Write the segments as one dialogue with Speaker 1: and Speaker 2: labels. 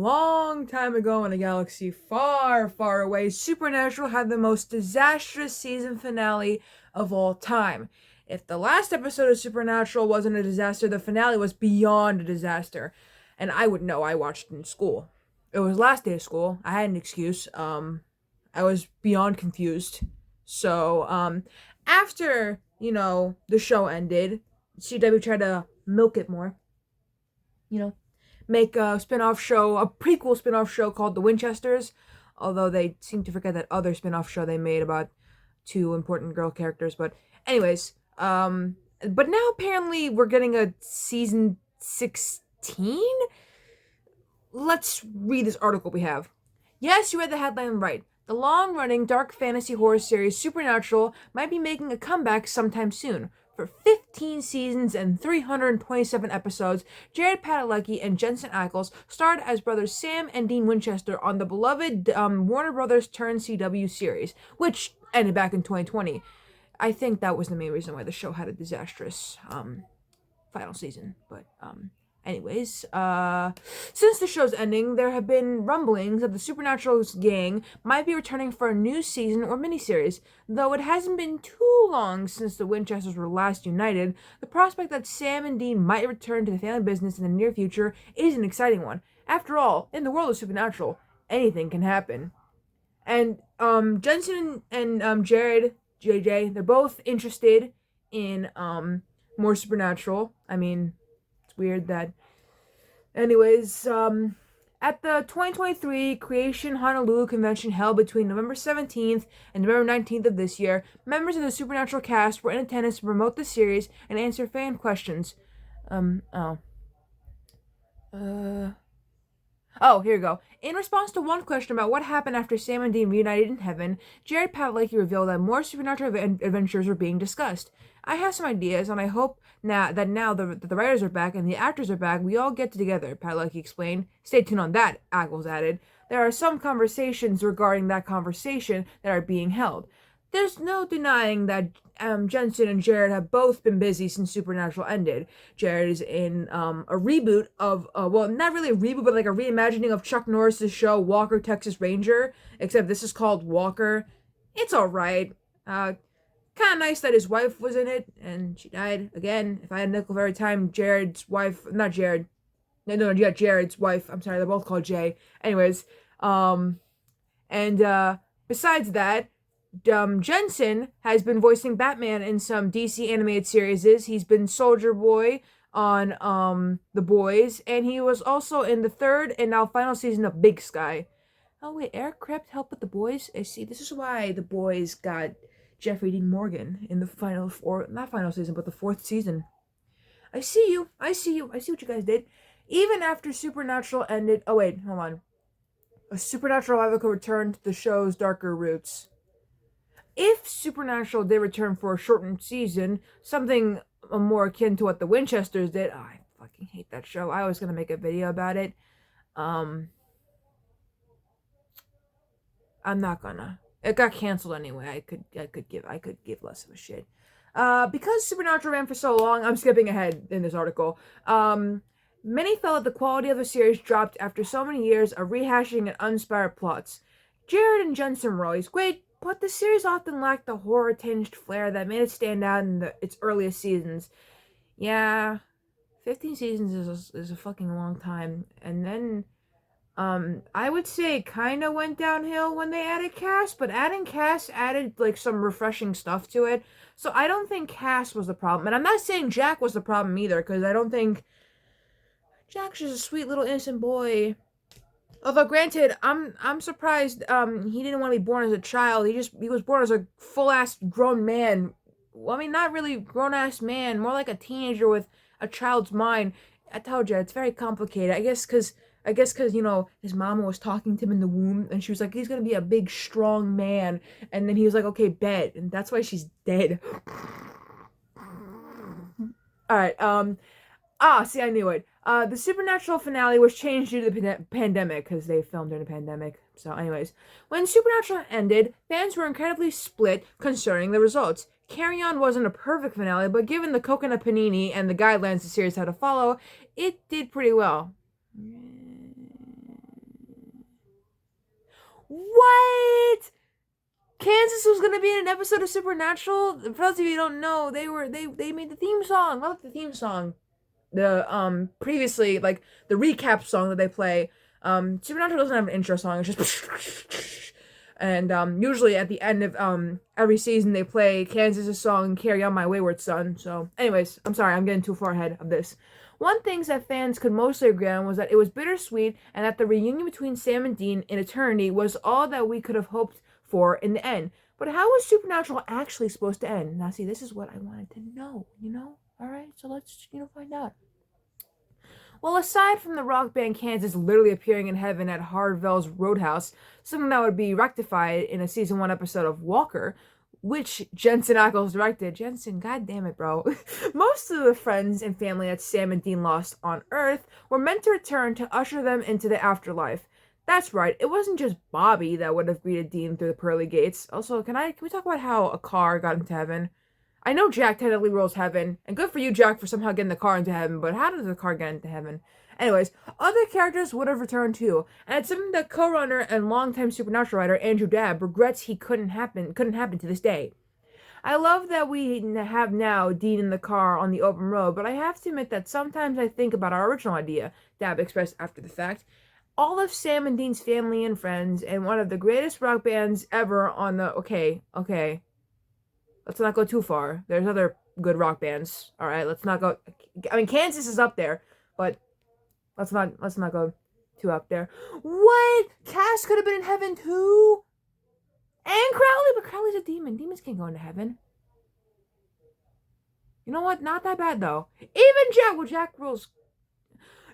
Speaker 1: long time ago in a galaxy far, far away, Supernatural had the most disastrous season finale of all time. If the last episode of Supernatural wasn't a disaster, the finale was beyond a disaster. And I would know, I watched it in school. It was last day of school. I had an excuse. I was beyond confused. So, after, the show ended, CW tried to milk it more. Make a spin-off show, a prequel spin-off show called The Winchesters, although they seem to forget that other spin-off show they made about two important girl characters. But anyways, but now apparently we're getting a season 16? Let's read this article we have. Yes, you read the headline right. The long-running dark fantasy horror series Supernatural might be making a comeback sometime soon. For 15 seasons and 327 episodes, Jared Padalecki and Jensen Ackles starred as brothers Sam and Dean Winchester on the beloved Warner Brothers turned CW series, which ended back in 2020. I think that was the main reason why the show had a disastrous final season. But anyways, since the show's ending, there have been rumblings that the Supernatural's gang might be returning for a new season or miniseries. Though it hasn't been too long since the Winchesters were last united, the prospect that Sam and Dean might return to the family business in the near future is an exciting one. After all, in the world of Supernatural, anything can happen. And Jensen and Jared, JJ, they're both interested in more Supernatural. I mean, weird that anyways at the 2023 Creation Honolulu convention held between November 17th and November 19th of this year, members of the Supernatural cast were in attendance to promote the series and answer fan questions. Here we go. In response to one question about what happened after Sam and Dean reunited in heaven, Jared Padalecki revealed that more supernatural adventures were being discussed. I have some ideas, and I hope that the writers are back and the actors are back, we all get together, Padalecki explained. Stay tuned on that, Ackles added. There are some conversations regarding that conversation that are being held. There's no denying that Jensen and Jared have both been busy since Supernatural ended. Jared is in a reboot of, not really a reboot, but like a reimagining of Chuck Norris's show Walker, Texas Ranger, except this is called Walker. It's alright. Kind of nice that his wife was in it, and she died. Again, if I had a nickel for every time Jared's wife, not Jared, no, Jared's wife, I'm sorry, they're both called Jay. Anyways, besides that, Jensen has been voicing Batman in some DC animated series. He's been Soldier Boy on The Boys, and he was also in the third and now final season of Big Sky. Oh wait, Eric Kripke helped with The Boys? I see, this is why The Boys got Jeffrey Dean Morgan in the not final season, but the fourth season. I see what you guys did. Even after Supernatural ended, oh wait, hold on. A Supernatural revival could return to the show's darker roots. If Supernatural did return for a shortened season, something more akin to what the Winchesters did, I fucking hate that show. I was gonna make a video about it. I'm not gonna. It got canceled anyway. I could give less of a shit. Because Supernatural ran for so long, I'm skipping ahead in this article. Many felt that the quality of the series dropped after so many years of rehashing and uninspired plots. Jared and Jensen were always great, but the series often lacked the horror-tinged flair that made it stand out in its earliest seasons. Yeah, 15 seasons is a fucking long time. And then, I would say it kind of went downhill when they added Cass, but adding Cass added, like, some refreshing stuff to it. So I don't think Cass was the problem. And I'm not saying Jack was the problem either, because I don't think... Jack's just a sweet little innocent boy. Although, granted, I'm surprised he didn't want to be born as a child. He was born as a full-ass grown man. Well, I mean, not really grown-ass man, more like a teenager with a child's mind. I told you, it's very complicated. I guess because, his mama was talking to him in the womb, and she was like, he's gonna be a big, strong man. And then he was like, okay, bet. And that's why she's dead. Alright, see, I knew it. The Supernatural finale was changed due to the pandemic, because they filmed during the pandemic. So anyways, when Supernatural ended, fans were incredibly split concerning the results. Carry On wasn't a perfect finale, but given the coconut panini and the guidelines the series had to follow, it did pretty well. What? Kansas was gonna be in an episode of Supernatural. For those of you who don't know, they made the theme song. Not the theme song. The previously, like, the recap song that they play. Supernatural doesn't have an intro song. It's just and usually at the end of every season they play Kansas' song "Carry On My Wayward Son." So, anyways, I'm sorry, I'm getting too far ahead of this. One thing that fans could mostly agree on was that it was bittersweet and that the reunion between Sam and Dean in eternity was all that we could have hoped for in the end. But how was Supernatural actually supposed to end? Now, see, this is what I wanted to know, Alright, so let's, find out. Well, aside from the rock band Kansas literally appearing in heaven at Harvell's Roadhouse, something that would be rectified in a season 1 episode of Walker, which Jensen Ackles directed. Jensen, goddammit, bro. Most of the friends and family that Sam and Dean lost on Earth were meant to return to usher them into the afterlife. That's right, it wasn't just Bobby that would have greeted Dean through the pearly gates. Also, can we talk about how a car got into heaven? I know Jack technically rules heaven, and good for you, Jack, for somehow getting the car into heaven, but how does the car get into heaven? Anyways, other characters would have returned too, and it's something that co-runner and longtime Supernatural writer Andrew Dabb regrets he couldn't happen to this day. I love that we have now Dean in the car on the open road, but I have to admit that sometimes I think about our original idea, Dabb expressed after the fact. All of Sam and Dean's family and friends, and one of the greatest rock bands ever on the... Okay. Let's not go too far. There's other good rock bands. All right, let's not go... I mean, Kansas is up there, but let's not go too up there. What? Cass could have been in heaven too? And Crowley, but Crowley's a demon. Demons can't go into heaven. You know what? Not that bad, though. Even Jack. Well, Jack rules...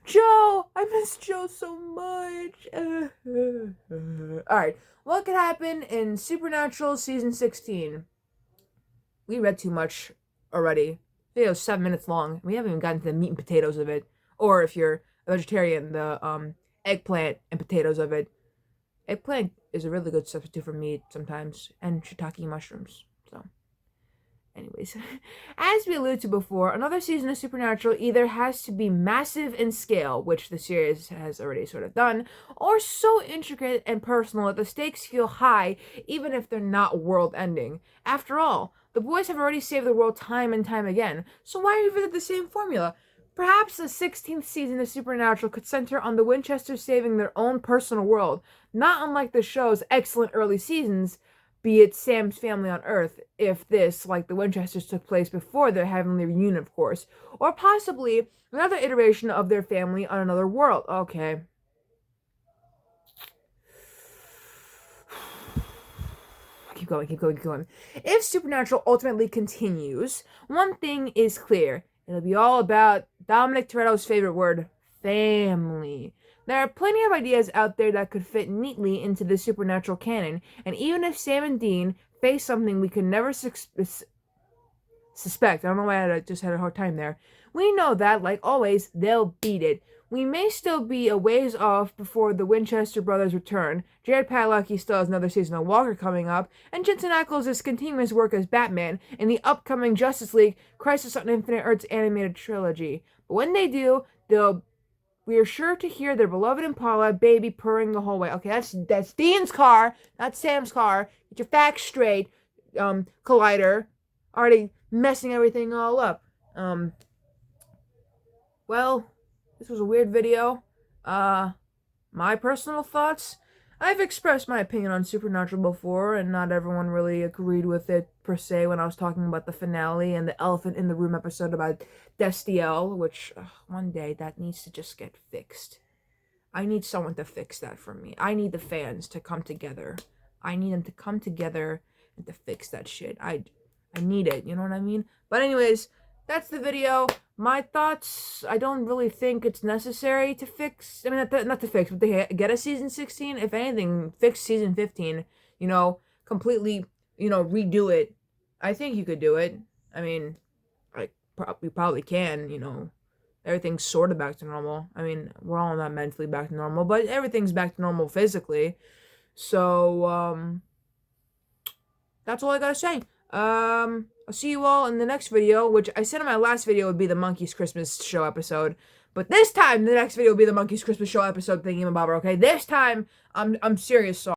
Speaker 1: Joe! I miss Joe so much. Alright, what could happen in Supernatural Season 16? We read too much already. The video's 7 minutes long. We haven't even gotten to the meat and potatoes of it. Or if you're a vegetarian, the eggplant and potatoes of it. Eggplant is a really good substitute for meat sometimes. And shiitake mushrooms. So... Anyways, as we alluded to before, another season of Supernatural either has to be massive in scale, which the series has already sort of done, or so intricate and personal that the stakes feel high, even if they're not world-ending. After all, the boys have already saved the world time and time again, so why revisit the same formula? Perhaps the 16th season of Supernatural could center on the Winchesters saving their own personal world, not unlike the show's excellent early seasons, be it Sam's family on Earth, if this, like the Winchesters, took place before their heavenly reunion, of course. Or possibly another iteration of their family on another world. Okay. Keep going. If Supernatural ultimately continues, one thing is clear. It'll be all about Dominic Toretto's favorite word, family. There are plenty of ideas out there that could fit neatly into the Supernatural canon, and even if Sam and Dean face something we could never suspect, I don't know why I just had a hard time there, we know that, like always, they'll beat it. We may still be a ways off before the Winchester brothers return. Jared Padalecki still has another season of Walker coming up, and Jensen Ackles is continuing his work as Batman in the upcoming Justice League Crisis on Infinite Earths animated trilogy. But when they do, we are sure to hear their beloved Impala baby purring the whole way. Okay, that's Dean's car, not Sam's car. Get your facts straight, Collider. Already messing everything all up. Well, this was a weird video. My personal thoughts. I've expressed my opinion on Supernatural before, and not everyone really agreed with it, per se, when I was talking about the finale and the elephant in the room episode about Destiel, which, one day, that needs to just get fixed. I need someone to fix that for me. I need the fans to come together. I need them to come together and to fix that shit. I need it, you know what I mean? But anyways, that's the video. My thoughts, I don't really think it's necessary to fix, I mean, not to fix, but to get a season 16. If anything, fix season 15, completely, redo it. I think you could do it. I mean, we probably can, everything's sort of back to normal. I mean, we're all not mentally back to normal, but everything's back to normal physically. So, that's all I gotta say. I'll see you all in the next video, which I said in my last video would be the Monkey's Christmas Show episode. But this time, the next video will be the Monkey's Christmas Show episode thingy-mabobber, okay? This time, I'm serious, so